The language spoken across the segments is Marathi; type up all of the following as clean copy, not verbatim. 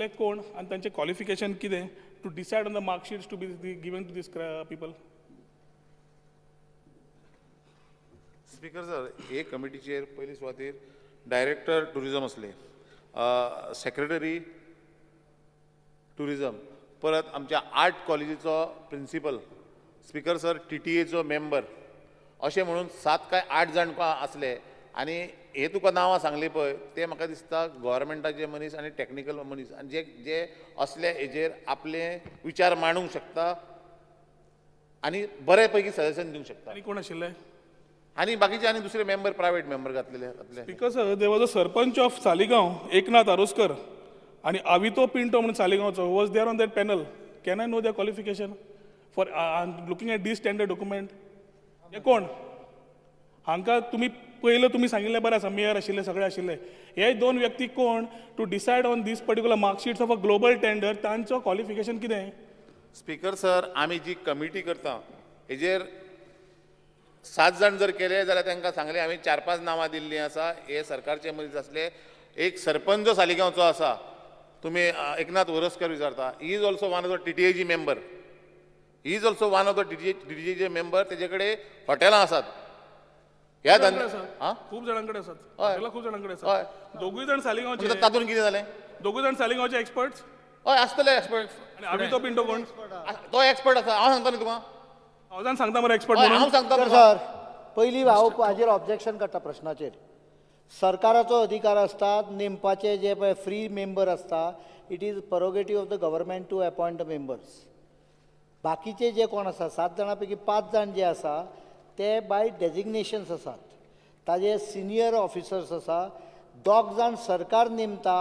आशिल्ले कोण आनी तांचे क्वॉलिफिकेशन कितें to decide on the marksheets to be given to these people. Speaker sir, हे कमिटीचेर पयली सुवातेर डायरेक्टर टुरिजम असले, सेक्रेटरी टुरिजम, परत आमच्या आर्ट कॉलेजीचो principal, speaker sir TTA member, अशें म्हणून 7 काय 8 जाण आसले. आनी हे तुका नांवां सांगली पळय ते म्हाका दिसता गव्हर्मेंटाचे मनीस आनी टॅक्निकल मनीस आनी जे जे असले हेजेर आपले विचार मांडूंक शकता आनी बरे पैकी सजेशन दिवंक शकता. आनी कोण आशिल्ले? आनी बाकीचे आनी दुसरे मेंबर प्रायवेट मेंबर घातलेले. Speaker sir, there was a sarpanch of Saligao Eknath Aroskar आनी आवितो पिंटो म्हणून सालिगांवचो was there on that panel. Can I know their qualification for looking at these standard document? हे कोण? हांकां तुमी सांगिल्लें बरें आसा, मेयर आशिल्ले सगळे आशिल्ले. हे 2 व्यक्ती कोण to decide on these particular marksheets of a global tender? तांचो क्वॉलिफिकेशन कितें? स्पीकर सर, आमी जी कमिटी करता हेजेर 7 जाण जर केले जाल्यार तांकां सांगले आमी 4-5 नांवां दिल्लीं आसा. हे सरकारचे मनीस आसले. एक सरपंच जो सालिगांवचो आसा, तुमी एकनाथ ओरस्कर विचारता, he is also one of the TTA member. He is also one of the TTA member. तेजे कडेन हॉटेलां आसात. ह्या खूप जाणांकडे असतात. खूप जाणांकडे असतात. दोघूय जाण सालिगांवचे. तातूंत कितें जालें? दोघूय जाण सालिगांवचे एक्सपर्ट्स. हय आसतले एक्सपर्ट. आनी आवितो पिंटो कोण? तो एक्सपर्ट आसा. हांव सांगता न्ही तुका. हांव जाण सांगता मरे एक्सपर्ट म्हणून. हांव सांगता सर, पयलीं हांव हाजेर ऑब्जेक्शन करता प्रश्नाचेर. सरकाराचो अधिकार आसता नेमपाचे जे पळय फ्री मेंबर आसता. It is prerogative of the government to appoint the members. बाकीचे जे कोण आसा 7 जाणां पैकी 5 जाण जे आसा ते बाय डेजिग्नेशन्स आसात. ताजे सिनियर ऑफिसर्स आसा. 2 जाण सरकार नेमता,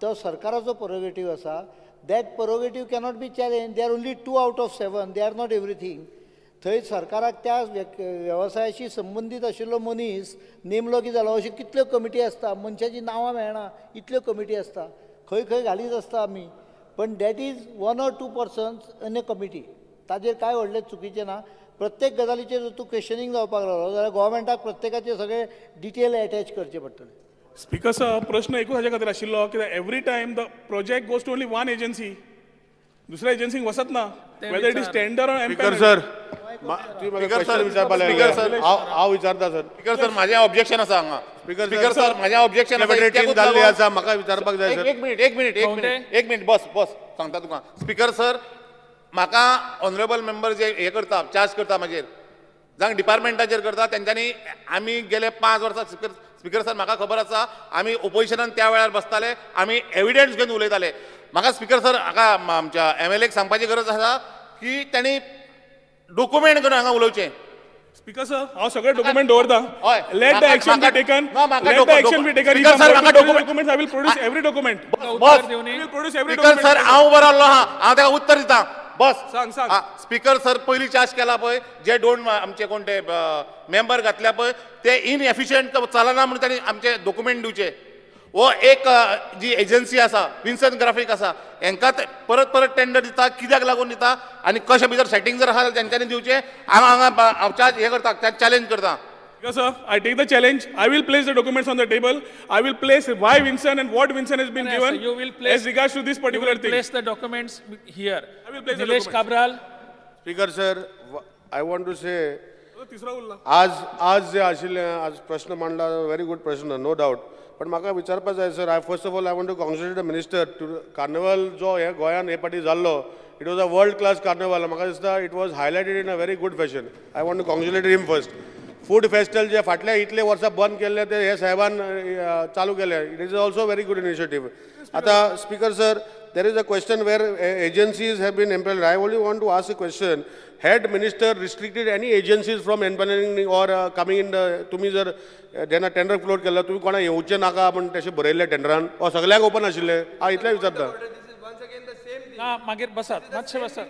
तो सरकाराचो प्रोगेटिव्ह आसा. That prerogative cannot be challenge. They are only 2 out of 7. They are not everything. थंय सरकाराक त्या वेवसायाशी संबंदीत आशिल्लो मनीस नेमलो की जालो. अशी कितल्यो कमिटी आसता, मनशाची नांवां मेळना इतल्यो कमिटी आसता. खंय खंय घालीत आसता आमी. पण that is 1 or 2 persons in a committee. ताजेर कांय व्हडलें चुकीचें ना. प्रत्येक गजालीचेर जर तूं क्वेश्चनिंग जावपाक लागलो जाल्यार गोवोरमेंटाक प्रत्येकाचे सगळे डिटेल अटॅच करचे पडटले. स्पीकर सर, प्रश्न एकूच हाजे खातीर आशिल्लो कित्याक every time the project goes to only one agency. दुसऱ्या एजन्सीक वचत ना. Whether it is tender or speaker sir, हांव विचारता सर. स्पीकर सर, म्हाजें ऑब्जेक्शन आसा हांगा. स्पीकर सर, म्हाजें ऑब्जेक्शन आसा. म्हाका विचारपाक जाय सर. एक मिनिट बस सांगता तुका. स्पीकर सर, म्हाका ऑनरेबल मेंबर जे हे करता चार्ज करता म्हाजेर जांक डिपार्टमेंटाचेर करता तेंच्यांनी आमी गेले 5 वर्सां स्पीकर सर म्हाका खबर आसा आमी ओपोजिशनान त्या वेळार बसताले. आमी एविडन्स घेवन उलयताले. म्हाका स्पीकर सर हाका आमच्या MLAक सांगपाची गरज आसा की तांणी डॉक्युमेंट करून हांगा उलोवचें. स्पीकर सर, हांव सगळे डॉक्युमेंट दवरता. Let the action be taken. Let the action be taken. Speaker sir, म्हाका documents I will produce every document. Speaker sir, हांव उबो रावलो आहा. हांव ताका उत्तर दिता. बस सांग. स्पीकर सर, पयली चार्ज केला पळय जे 2 आमचे कोण ते मेंबर घातल्या पळय ते इनएफिशियंट चलना म्हणून तांणी आमचे डॉक्युमेंट दिवचे. वो एक जी एजन्सी आसा विन्सन ग्राफीक आसा हांकां परत टेंडर दिता. कित्याक लागून दिता आनी कशे भितर सेटिंग जर आसा जाल्यार तेंच्यांनी दिवचे. हांव चार्ज हे करता, चॅलेंज करता. Sir, I take the challenge. I will place the documents on the table. I will place why Vinson and what Vinson has been given you will place, as regards to this particular thing. Place the documents here. I will place Nilesh the documents. Cabral. Speaker sir, I want to say तिसरा उरला. आज जे आशिल्ले आज प्रश्न मांडला व्हेरी गुड प्रश्न नो डाउट. पण म्हाका विचारपाक जाय sir. First of all I want to congratulate the minister to carnival जो हे गोंयान हे फाटी जाल्लो. It was a world class carnival. म्हाका दिसता it was highlighted in a very good fashion. I want to congratulate him first. Food festival जे फाटल्या इतले वर्सां बंद केल्ले ते हे साहेबान चालू केले. It is also very good initiative. आता speaker sir, there is a question where agencies have been empaneled. I only want to ask a question. Had minister restricted any agencies from empaneling or coming in the तुम्ही जर जेन्ना टेंडर फ्लोट केला तुम्ही कोणा येवचे नाका म्हणून तशें बरयल्ले टेंडरान वा सगळ्यांक ओपन आशिल्ले? हांव इतलें विचारता. ना मागीर बसात मातशे बसात.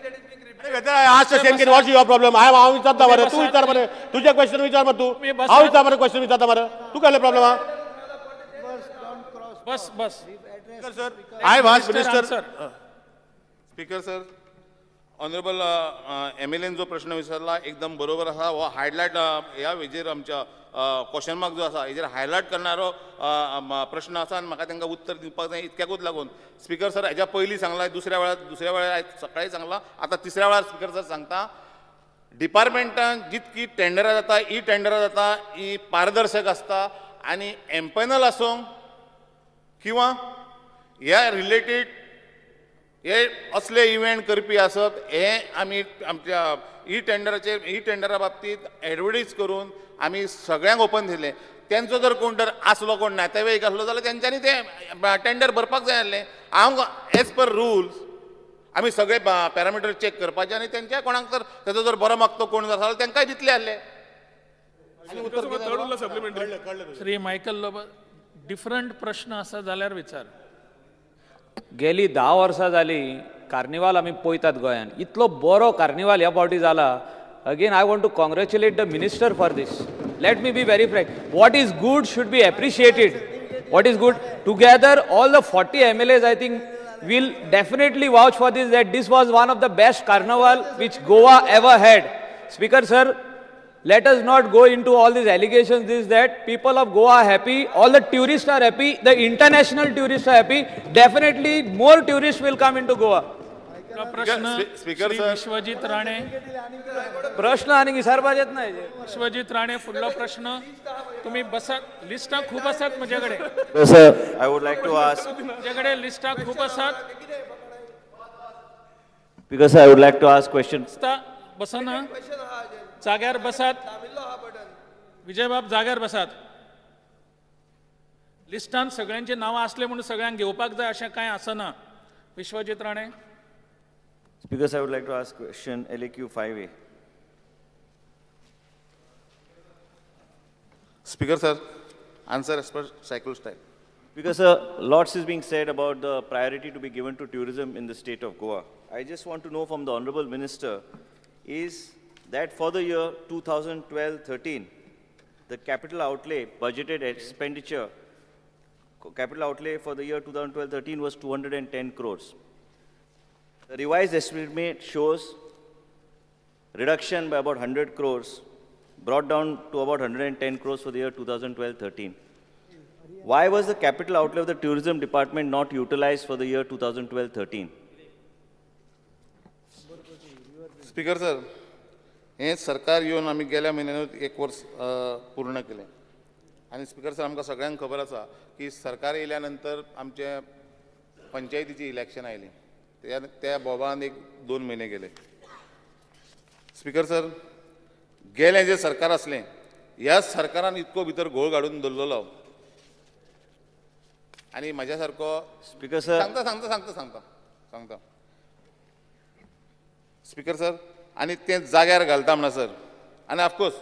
आज सेम किन वॉट्स युअर प्रॉब्लेम? हांव विचारता मरे. तू विचार मरे. तुझे क्वेश्चन विचार मरे. तू हांव विचार मरे. क्वेश्चन विचारता मरे. तू काय प्रॉब्लेम हा? बस sir, I was minister. Speaker sir, honourable MLAन जो प्रश्न विचारला एकदम बरोबर आसा. हो हायलायट ह्या वेजेर आमच्या क्वेश्चन मार्क जो आसा हेजेर हायलायट करणारो प्रश्न आसा आनी म्हाका तांकां उत्तर दिवपाक जाय. इतक्याकूच लागून स्पीकर सर हेज्या पयलीं सांगला, दुसऱ्या वेळार आयज सकाळीं सांगला, आतां तिसऱ्या वेळार स्पीकर सर सांगता डिपार्टमेंटान जितकी टेंडरां जाता, ई टेंडरां जाता, ही पारदर्शक आसता आनी एम्पॅनल आसूं किंवा ह्या रिलेटेड हे असले इव्हेंट करपी आसत हे आमी आमच्या ई टेंडरा बाबतींत एडवर्टीज करून आमी सगळ्यांक ओपन दिले. तेंचो जर कोण तर आसलो, कोण नातेवाईक आसलो जाल्यार तेंच्यांनी ते टेंडर भरपाक जाय आसलें. हांव एज पर रुल्स आमी सगळे पॅरामिटर चॅक करपाचे आनी तेंच्या कोणाक तर तेजो जर बरो मागतो कोण आसा जाल्यार तेंकांय दितले आसले. Supplementary Shri Michael lobe different प्रश्न आसा जाल्यार विचार. गेली 10 वर्सां जालीं कार्निवाल आमी पळयतात गोंयांत. इतलो बरो कार्निवाल ह्या फावटी जाला. Again I want to congratulate the minister for this. Let me be very frank. What is good should be appreciated. What is good together all the 40 MLAs I think will definitely vouch for this, that this was one of the best carnival which Goa ever had. Speaker sir, let us not go into all these allegations, this, that. People of Goa are happy, all the tourists are happy, the international tourists are happy. Definitely more tourists will come into Goa. प्रश्न स्पीकर श्री सर. विश्वजीत राणे. प्रश्न आणि विसरपाक येत नाही. विश्वजीत राणे फुडलो प्रश्न. तुम्ही बसात. लिस्टां खूप आसात म्हजेकडे. Sir, I would like to ask, म्हजेकडे लिस्टां खूप आसात. because I would like to ask question. बसना जाग्यार बसात. विजयबाब जाग्यार बसात. लिस्टांत सगळ्यांची नांवां आसले म्हणून सगळ्यांक घेवपाक जाय अशें कांय आसना. Vishwajit Rane. Because I would like to ask question LAQ 5A. Speaker sir, answer as per cycle style. Because lots is being said about the priority to be given to tourism in the state of Goa. I just want to know from the Honorable Minister is that for the year 2012-13, the capital outlay, budgeted expenditure, capital outlay for the year 2012-13 was 210 crores. The revised estimate shows reduction by about 100 crores, brought down to about 110 crores for the year 2012-13. Why was the capital outlay of the tourism department not utilized for the year 2012-13? Speaker sir, हे सरकार येवन आमी गेल्या म्हयन्यानूच 1 वर्स पूर्ण केलें. आनी स्पीकर सर आमकां सगळ्यांक खबर आसा की सरकार येयल्या नंतर आमचे पंचायतीची इलेक्शन आयली. त्या बोबान 1-2 म्हयने गेले. स्पीकर सर, गेले जे सरकार असलें ह्या सरकारान इतको भितर घोळ घालून दवरलेलो आनी म्हाज्या सारको Speaker sir, सांगता स्पीकर सर, आनी तें जाग्यार घालता म्हणा सर. आनी ऑफकोर्स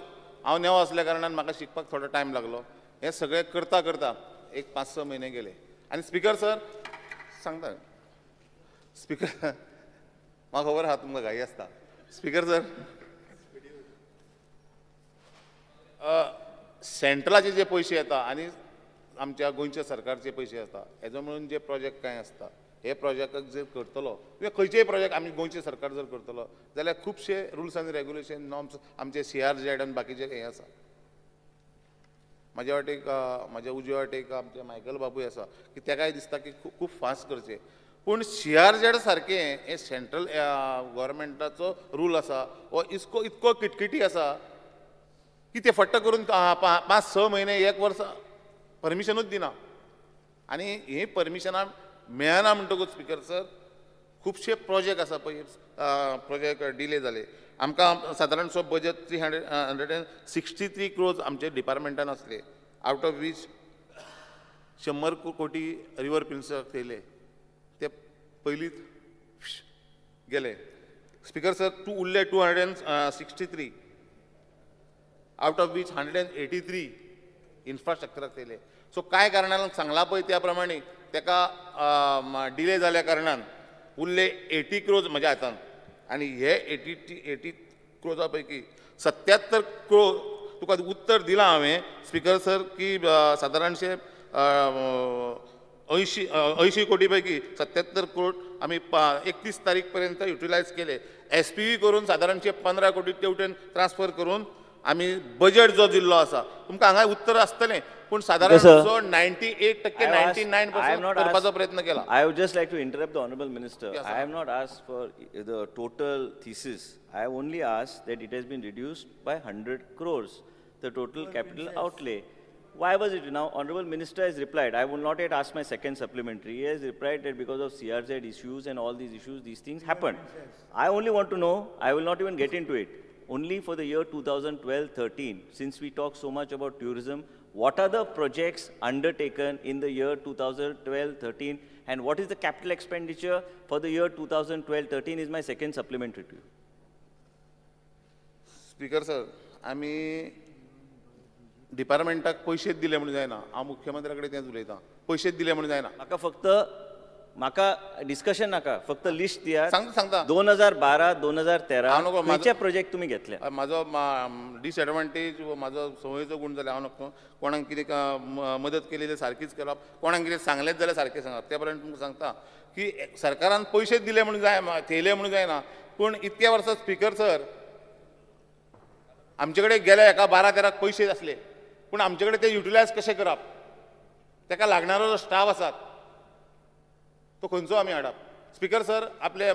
हांव नेवो असल्या कारणान म्हाका शिकपाक थोडो टायम लागलो. हे सगळें करता 5-6 म्हयने गेले. आनी स्पीकर सर सांगता. स्पीकर म्हाका खबर आहा तुमकां घाई आसता. स्पीकर सर, सेंट्रलाचे जे पयशे येता आनी आमच्या गोंयच्या सरकारचे पयशे येता हेजो म्हणून जे प्रोजेक्ट कांय आसता हे प्रोजेक्टाक जर करतलो किंवा खंयचेय प्रोजेक्ट आमी गोंयचे सरकार जर करतलो जाल्यार खुबशे रुल्स आनी रेग्युलेशन नॉर्म्स आमचे CRZ आनी बाकीचे हे आसा. म्हाज्या वाटेक म्हाज्या उजव्या वाटेक आमचे मायकल बाबूय आसा की तेकाय दिसता की खूब फास्ट करचे. पूण CRZ सारकें हे सेंट्रल गव्हर्मेंटाचो रूल आसा हो इतको किटकिटी आसा की ते फट्ट करून 5-6 म्हयने 1 वर्स परमिशनूच दिना. आनी ही परमिशनां मेळना म्हणटकूच स्पीकर सर खुबशे प्रोजेक्ट आसा पळय प्रोजेक्ट डिले जाले. आमकां सादारण सो बजेट 163 crores आमचे डिपार्टमेंटान आसले. आउट ऑफ वीच 100 कोटी रिवर प्रिन्साक येयले. ते पयलींच गेले. स्पीकर सर उरले 263 आउट ऑफ वीच 183 इन्फ्रास्ट्रक्चराक येयले. सो कांय कारणान सांगला पळय त्या प्रमाणे तेका डिले जाल्या कारणान उरले 80 crores म्हज्या हातान. आनी हे 80 क्रोजा पैकी 77 crores तुका उत्तर दिलां हांवें स्पीकर सर की सादारणशे 80 कोटीपैकी 77 करोड आम्ही 31 तारीखपर्यंत युटिलायज केले. SPV करून साधारणचे 15 कोटी तेवटेन ट्रान्सफर करून आम्ही बजेट जो दिल्लो आसा तुमकां हांगा उत्तर आसतलें पूण साधारण 98% 99% करपाचो प्रयत्न केला. I would just like to interrupt the Honorable Minister. Yes, sir. I have not asked for the total thesis. I have only asked that it has been reduced by 100 crores, the total capital outlay. Why was it? Now, Honorable Minister has replied. I will not yet ask my second supplementary. He has replied that because of CRZ issues and all these issues, these things happened. I only want to know, I will not even get into it. Only for the year 2012-13, since we talk so much about tourism, what are the projects undertaken in the year 2012-13 and what is the capital expenditure for the year 2012-13 is my second supplementary to you. Speaker sir, आम्ही डिपार्टमेंटाक पैसे दिले म्हणून जायना. हांव मुख्यमंत्र्याकडे तेच उलयतां. पैसे दिले म्हणून जायना. म्हाका डिस्कशन नाका, फक्त लिस्ट दिया. सांगता 2012 2013 खंयचे प्रोजेक्ट तुम्ही घेतले? म्हाजो डिसएडवांटेज म्हाजो संवयचो गुण जाल्यार हांव नको कोणाक कितें मदत केली जाल्यार सारकीच करप, कोणाक कितें सांगलेंच जाल्यार सारकें सांगप. त्या पर्यंत तुमकां सांगता की सरकारान पयशे दिले म्हणून जाय, थेयले म्हणून जायना. पूण इतक्या वर्सां स्पीकर सर आमचे कडेन गेल्या एका 12-13 पयशे आसले पूण आमचे कडेन ते युटिलायज कशें करप, ताका लागणारो जो स्टाफ आसा तो खंयचो आमी हाडप. स्पीकर सर आपले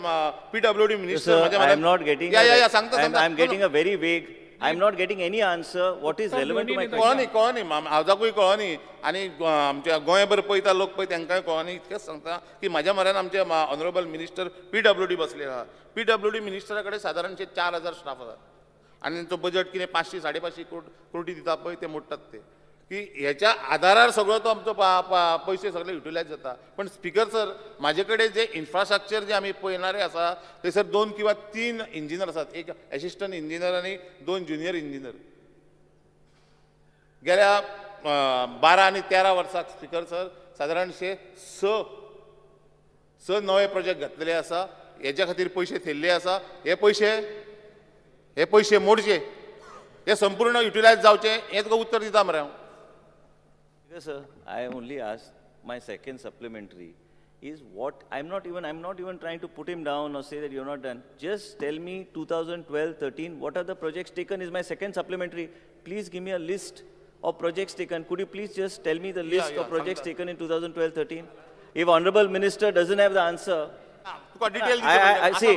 PWD minister I am not getting I am getting a very vague. I am not getting any answer what is relevant to my question. कळनी हांवजाकूय कळनी आनी आमच्या गोंयभर पळयता लोक पळय तांकांय कळनी. इतकेंच सांगता की म्हाज्या म्हऱ्यान आमचे ऑनरेबल मिनिस्टर PWD बसले आहा. PWD मिनिस्टरा कडेन सादारणचे 4000 स्टाफ आसात आनी तांचो बजेट कितें 500-550 कोटी दिता पळय ते मोडटात ते की ह्याच्या आधारार सगळो तो आमचो पयशे सगळे युटिलायज जाता. पण स्पीकर सर म्हाजे कडेन जे इन्फ्रास्ट्रक्चर जे आमी पळयणारे आसा थंयसर 2 किंवा 3 इंजिनियर आसात, एक एसिस्टंट इंजिनियर आनी 2 ज्युनियर इंजिनियर. गेल्या 12 आनी 13 वर्साक स्पीकर सर सादारणशे 6 नवे प्रोजेक्ट घातलेले आसा. हेच्या खातीर पयशे थेल्ले आसा. हे पयशे मोडचे, हे संपूर्ण युटिलायज जावचे हें तुका उत्तर दिता मरे हांव. Yes, sir. I only asked my second supplementary is what I'm not even trying to put him down or say that you're not done. Just tell me 2012-13 what are the projects taken is my second supplementary. Please give me a list of projects taken. Could you please just tell me the list of projects taken in 2012-13? If Honorable Minister doesn't have the answer, I see.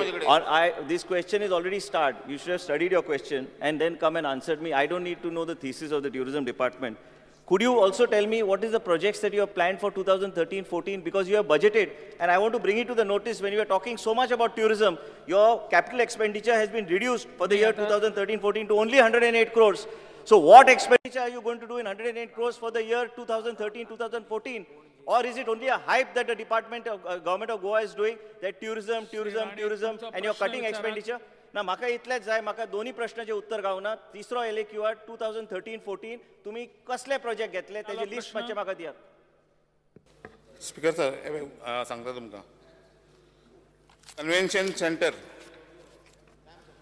This question is already started. You should have studied your question and then come and answered me. I don't need to know the thesis of the tourism department. Could you also tell me what is the projects that you have planned for 2013-14 because you have budgeted, and I want to bring it to the notice when you are talking so much about tourism, your capital expenditure has been reduced for the year 2013-14 to only 108 crores. So what expenditure are you going to do in 108 crores for the year 2013-2014? Or is it only a hype that the government of Goa is doing that tourism and you're cutting expenditure? ना म्हाका इतलेच जाय, म्हाका दोन्ही प्रश्नाचे उत्तर गावना. तिसरो LAQ 2013-14 तुम्ही कसले प्रोजेक्ट घेतले त्याची लिस्ट मातशें म्हाका दियात. स्पीकर सर सांगता तुमकां कन्व्हेन्शन सेंटर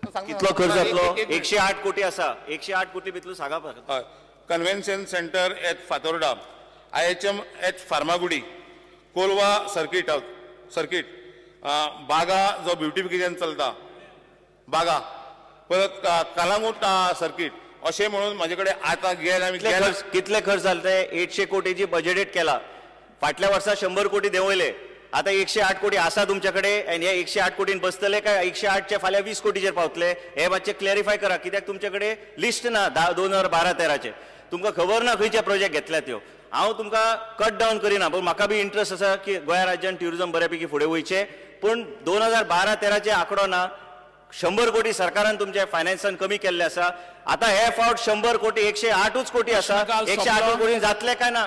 कितलो खर्च जातलो? 108 कोटी आसा. 108 कोटी भितलो सांगा. हय, convention centre at Fatorda, IHM at Farmagudi, Colva circuit, Baga जो ब्युटिफिकेशन चलता बागा, परत कलांगूट सर्किट अशें म्हणून म्हाजे कडेन आतां कितले खर्च जाले ते? 800 कोटीची बजेटेड केला. फाटल्या वर्सा 100 कोटी देंवयले. आता 108 कोटी आसा तुमचे कडेन आनी हे 108 कोटीन बसतले काय 108 चे फाल्यां 20 कोटीचेर पावतले? हे मातशें क्लॅरिफाय करा. कित्याक तुमचे कडेन लिस्ट ना 2012-13 तुमकां खबर ना खंयचे प्रोजेक्ट घेतल्यात त्यो. हांव तुमकां कट डावन करिना, पूण म्हाका बी इंट्रस्ट आसा की गोंया राज्यान ट्युरिझम बऱ्यापैकी फुडें वयचें. पूण 2012-13 आंकडो ना. 100 कोटी सरकारान तुमच्या फायनान्सान कमी केल्ले आसा. आता हे फावट 100 कोटी 108 कोटी आसा. 108 कोटी जातले काय ना?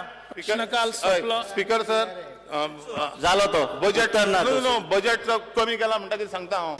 स्पीकर सर जालो तो बजेट कमी केला म्हणटा कितें सांगता हांव.